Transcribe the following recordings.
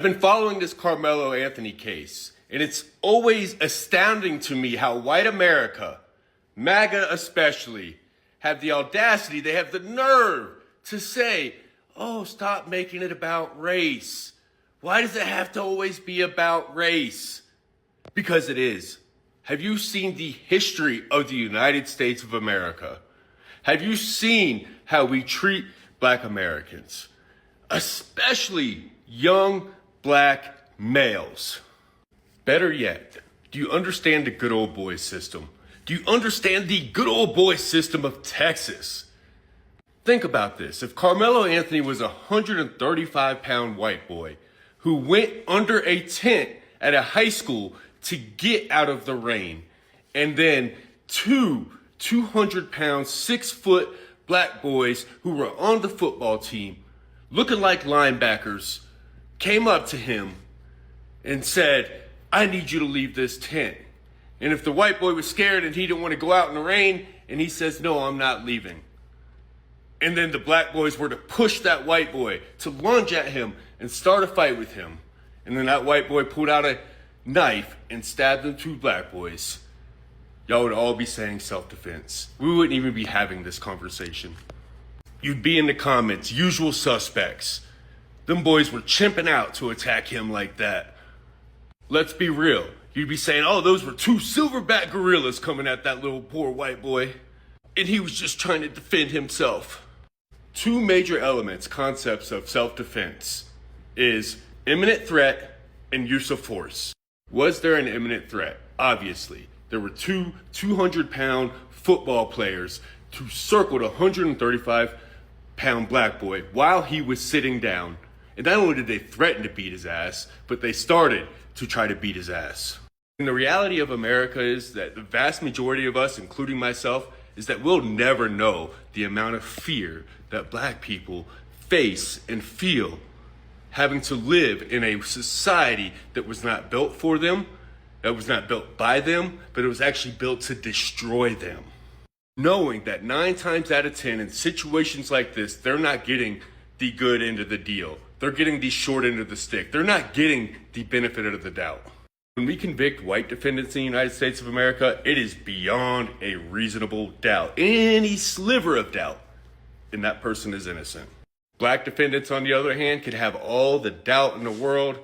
I've been following this Carmelo Anthony case, and it's always astounding to me how white America, MAGA especially, have the audacity, they have the nerve to say, oh, stop making it about race. Why does it have to always be about race? Because it is. Have you seen the history of the United States of America? Have you seen how we treat Black Americans, especially young Black males? Better yet, do you understand the good old boy system? Do you understand the good old boy system of Texas? Think about this. If Carmelo Anthony was a 135-pound white boy who went under a tent at a high school to get out of the rain, and then two 200-pound, 6-foot Black boys who were on the football team, looking like linebackers, came up to him and said, I need you to leave this tent. And if the white boy was scared and he didn't want to go out in the rain, and he says, no, I'm not leaving. And then the Black boys were to push that white boy, to lunge at him and start a fight with him. And then that white boy pulled out a knife and stabbed them 2 Black boys. Y'all would all be saying self-defense. We wouldn't even be having this conversation. You'd be in the comments, usual suspects. Them boys were chimping out to attack him like that. Let's be real. You'd be saying, oh, those were 2 silverback gorillas coming at that little poor white boy. And he was just trying to defend himself. 2 major elements, concepts of self-defense is imminent threat and use of force. Was there an imminent threat? Obviously. There were 2 200-pound football players to circle a 135-pound Black boy while he was sitting down. And not only did they threaten to beat his ass, but they started to try to beat his ass. And the reality of America is that the vast majority of us, including myself, is that we'll never know the amount of fear that Black people face and feel having to live in a society that was not built for them, that was not built by them, but it was actually built to destroy them. Knowing that 9 times out of 10 in situations like this, they're not getting the good end of the deal. They're getting the short end of the stick. They're not getting the benefit of the doubt. When we convict white defendants in the United States of America, it is beyond a reasonable doubt, any sliver of doubt, and that person is innocent. Black defendants, on the other hand, can have all the doubt in the world,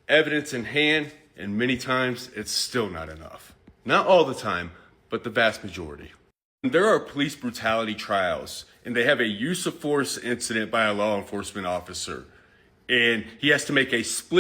evidence in hand, and many times it's still not enough. Not all the time, but the vast majority. There are police brutality trials, and they have a use of force incident by a law enforcement officer, and he has to make a split